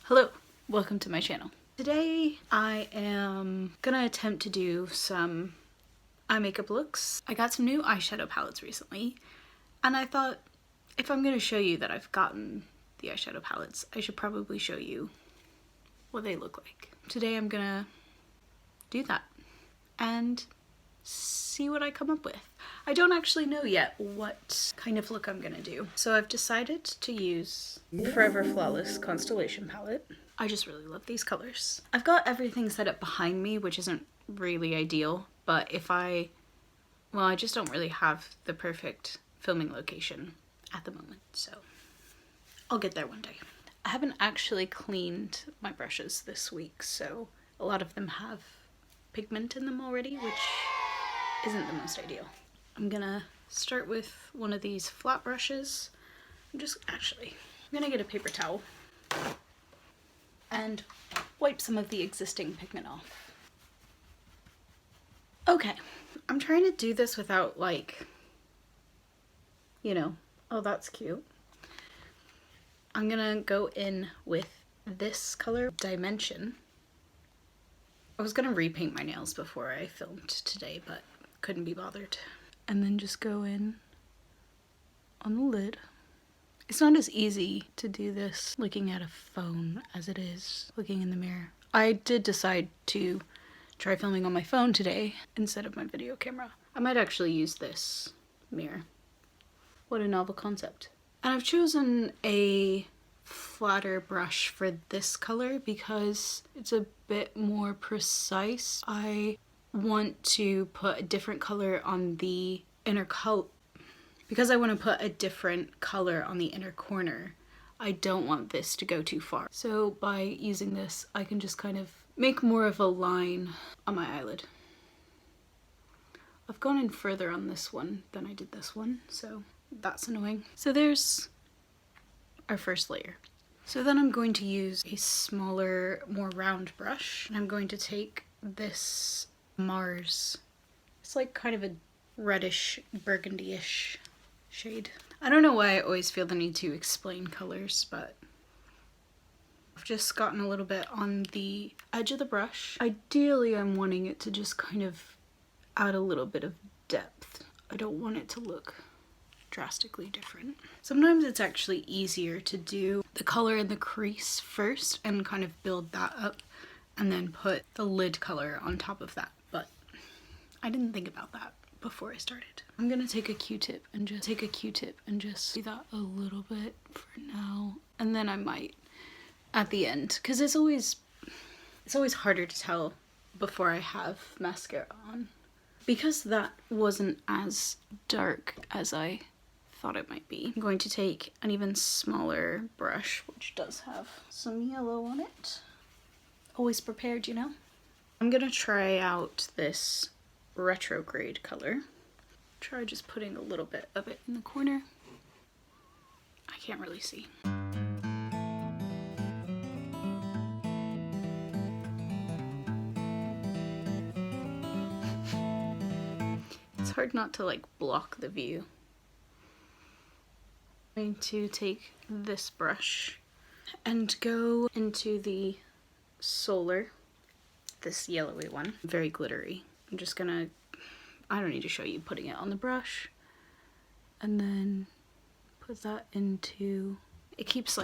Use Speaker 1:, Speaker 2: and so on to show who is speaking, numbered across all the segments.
Speaker 1: Hello, welcome to my channel. Today I am gonna attempt to do some eye makeup looks. I got some new eyeshadow palettes recently, and I thought if I'm gonna show you that I've gotten the eyeshadow palettes, I should probably show you what they look like. Today I'm gonna do that and see what I come up with. I don't actually know yet what kind of look I'm gonna do. So I've decided to use the Forever Flawless Constellation palette. I just really love these colors. I've got everything set up behind me, which isn't really ideal, but I just don't really have the perfect filming location at the moment, so I'll get there one day. I haven't actually cleaned my brushes this week, so a lot of them have pigment in them already, which isn't the most ideal. I'm gonna start with one of these flat brushes. I'm gonna get a paper towel and wipe some of the existing pigment off. Okay, I'm trying to do this without oh, that's cute. I'm gonna go in with this color, Dimension. I was gonna repaint my nails before I filmed today, but couldn't be bothered. And then just go in on the lid. It's not as easy to do this looking at a phone as it is looking in the mirror. I did decide to try filming on my phone today instead of my video camera. I might actually use this mirror. What a novel concept. And I've chosen a flatter brush for this color because it's a bit more precise. I want to put a different color on the inner because I want to put a different color on the inner corner. I don't want this to go too far. So by using this, I can just kind of make more of a line on my eyelid. I've gone in further on this one than I did this one, so that's annoying. So there's our first layer. So then I'm going to use a smaller, more round brush, and I'm going to take this Mars. It's like kind of a reddish, burgundy-ish shade. I don't know why I always feel the need to explain colors, but I've just gotten a little bit on the edge of the brush. Ideally, I'm wanting it to just kind of add a little bit of depth. I don't want it to look drastically different. Sometimes it's actually easier to do the color in the crease first and kind of build that up and then put the lid color on top of that, but I didn't think about that before I started. I'm gonna take a Q-tip and just do that a little bit for now, and then I might at the end, because it's always harder to tell before I have mascara on. Because that wasn't as dark as I thought it might be, I'm going to take an even smaller brush, which does have some yellow on it. Always prepared, you know? I'm gonna try out this retrograde color. Try just putting a little bit of it in the corner. I can't really see. It's hard not to block the view. I'm going to take this brush and go into the Solar, this yellowy one, very glittery. I'm just gonna, I don't need to show you putting it on the brush, and then put that into, it keeps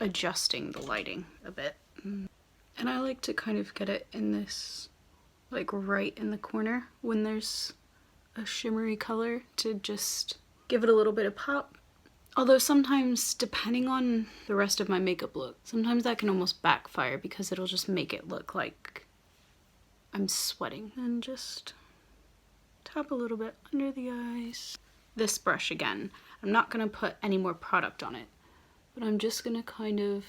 Speaker 1: adjusting the lighting a bit. And I like to kind of get it in this, right in the corner when there's a shimmery color to just give it a little bit of pop. Although sometimes, depending on the rest of my makeup look, sometimes that can almost backfire because it'll just make it look like I'm sweating. And just tap a little bit under the eyes. This brush again, I'm not gonna put any more product on it, but I'm just gonna kind of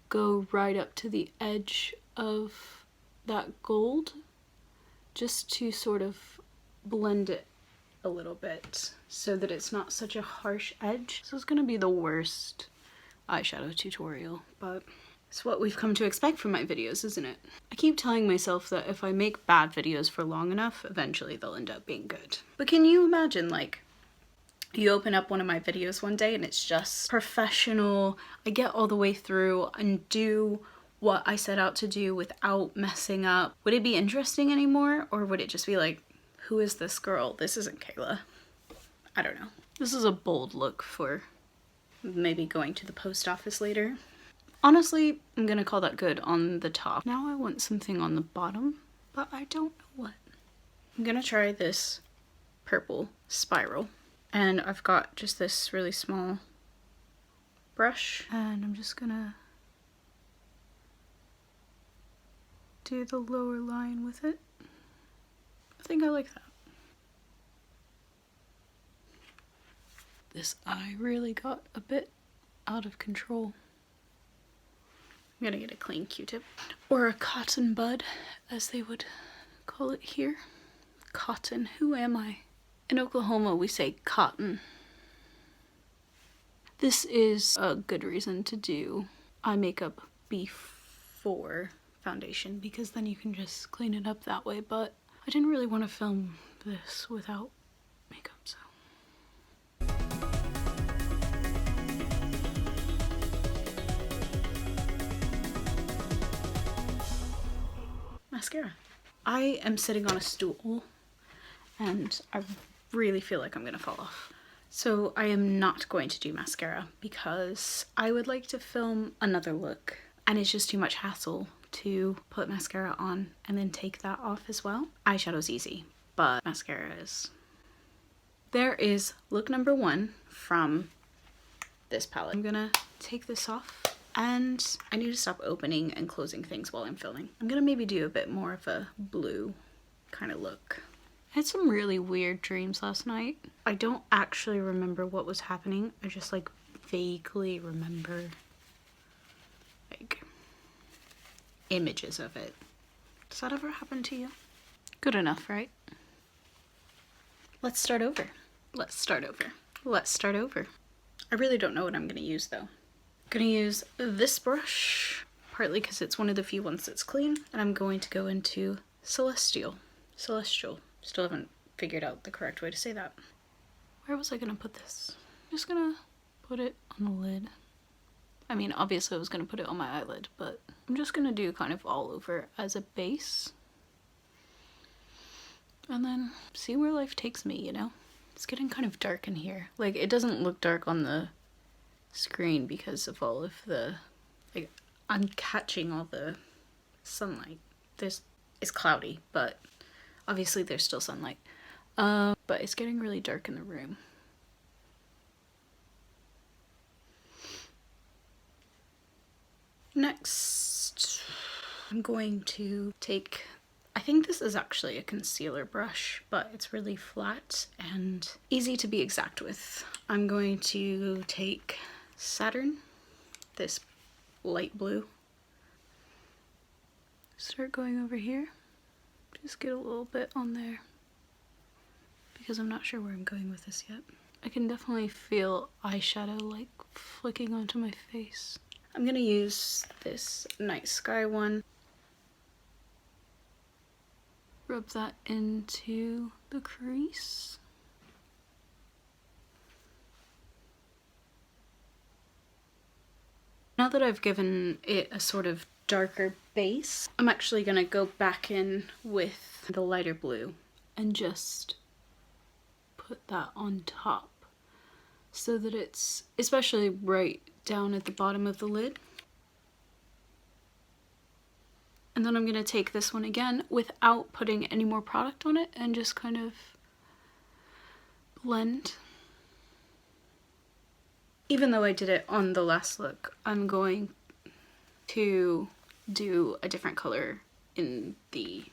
Speaker 1: go right up to the edge of that gold, just to sort of blend it a little bit so that it's not such a harsh edge. So it's gonna be the worst eyeshadow tutorial, but it's what we've come to expect from my videos, isn't it? I keep telling myself that if I make bad videos for long enough, eventually they'll end up being good. But can you imagine you open up one of my videos one day and it's just professional. I get all the way through and do what I set out to do without messing up. Would it be interesting anymore, or would it just be like, who is this girl? This isn't Kayla. I don't know. This is a bold look for maybe going to the post office later. Honestly, I'm gonna call that good on the top. Now I want something on the bottom, but I don't know what. I'm gonna try this purple spiral. And I've got just this really small brush, and I'm just gonna do the lower line with it. I think I like that. This eye really got a bit out of control. I'm gonna get a clean Q-tip, or a cotton bud, as they would call it here. Cotton, who am I? In Oklahoma, we say cotton. This is a good reason to do eye makeup before foundation, because then you can just clean it up that way, but I didn't really want to film this without makeup, so. Mascara. I am sitting on a stool and I really feel like I'm gonna fall off. So I am not going to do mascara because I would like to film another look, and it's just too much hassle to put mascara on and then take that off as well. Eyeshadow's easy, but mascara is. There is look number 1 from this palette. I'm gonna take this off, and I need to stop opening and closing things while I'm filming. I'm gonna maybe do a bit more of a blue kind of look. I had some really weird dreams last night. I don't actually remember what was happening. I just like vaguely remember like images of it. Does that ever happen to you? Good enough, right? Let's start over. Let's start over. Let's start over. I really don't know what I'm gonna use though. I'm gonna use this brush, partly because it's one of the few ones that's clean, and I'm going to go into Celestial. Still haven't figured out the correct way to say that. Where was I gonna put this? I'm just gonna put it on the lid. I mean, obviously I was gonna put it on my eyelid, but I'm just gonna do kind of all over as a base. And then see where life takes me, you know? It's getting kind of dark in here. Like, it doesn't look dark on the screen because of all of the, like, I'm catching all the sunlight. It's cloudy, but obviously there's still sunlight. But it's getting really dark in the room. Next, I'm going to take, I think this is actually a concealer brush, but it's really flat and easy to be exact with. I'm going to take Saturn, this light blue. Start going over here. Just get a little bit on there, because I'm not sure where I'm going with this yet. I can definitely feel eyeshadow like flicking onto my face. I'm gonna use this Night Sky one. Rub that into the crease. Now that I've given it a sort of darker base, I'm actually gonna go back in with the lighter blue and just put that on top so that it's especially right down at the bottom of the lid. And then I'm gonna take this one again without putting any more product on it and just kind of blend. Even though I did it on the last look, I'm going to do a different color in the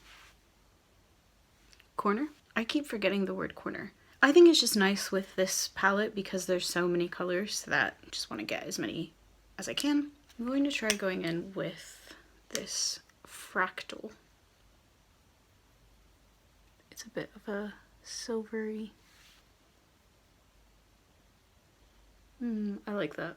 Speaker 1: corner. I keep forgetting the word corner. I think it's just nice with this palette because there's so many colors that I just want to get as many as I can. I'm going to try going in with this Fractal. It's a bit of a silvery. I like that.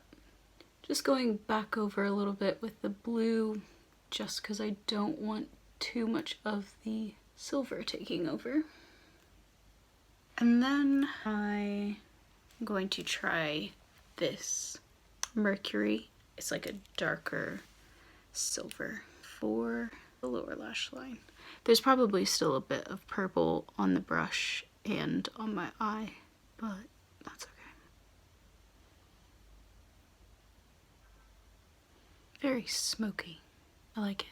Speaker 1: Just going back over a little bit with the blue, just because I don't want too much of the silver taking over. And then I I'm going to try this Mercury. It's like a darker silver for the lower lash line. There's probably still a bit of purple on the brush and on my eye, but that's okay. Very smoky. I like it.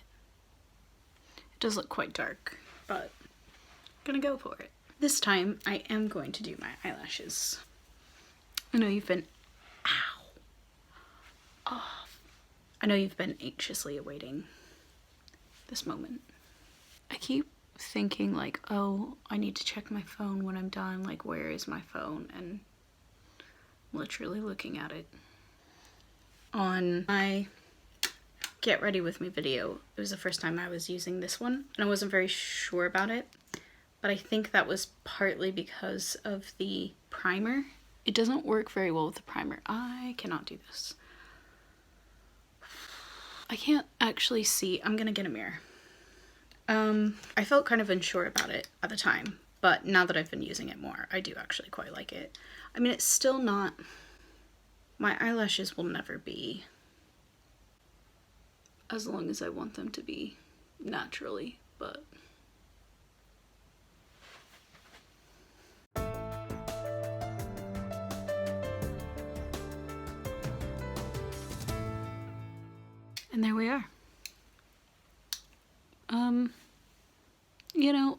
Speaker 1: It does look quite dark, but I'm gonna go for it. This time I am going to do my eyelashes. I know you've been, ow, oh, I know you've been anxiously awaiting this moment. I keep thinking like, oh, I need to check my phone when I'm done, like where is my phone? And I'm literally looking at it. On my get ready with me video, it was the first time I was using this one and I wasn't very sure about it, but I think that was partly because of the primer. It doesn't work very well with the primer. I cannot do this. I can't actually see. I'm gonna get a mirror. I felt kind of unsure about it at the time, but now that I've been using it more, I do actually quite like it. I mean, it's still not, my eyelashes will never be as long as I want them to be naturally, but and there we are. You know,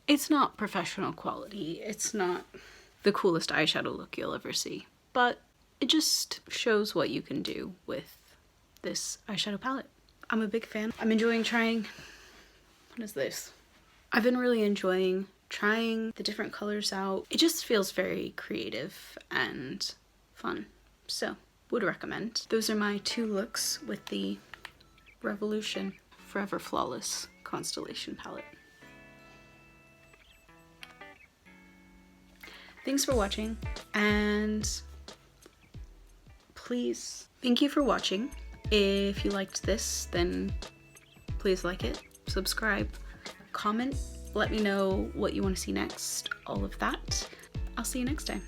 Speaker 1: it's not professional quality. It's not the coolest eyeshadow look you'll ever see, but it just shows what you can do with this eyeshadow palette. I'm a big fan. I'm enjoying trying, what is this? I've been really enjoying trying the different colors out. It just feels very creative and fun, so would recommend. Those are my 2 looks with the Revolution Forever Flawless Constellation palette. Thanks for watching, and please, thank you for watching. If you liked this, then please like it, subscribe, comment, let me know what you want to see next, all of that. I'll see you next time.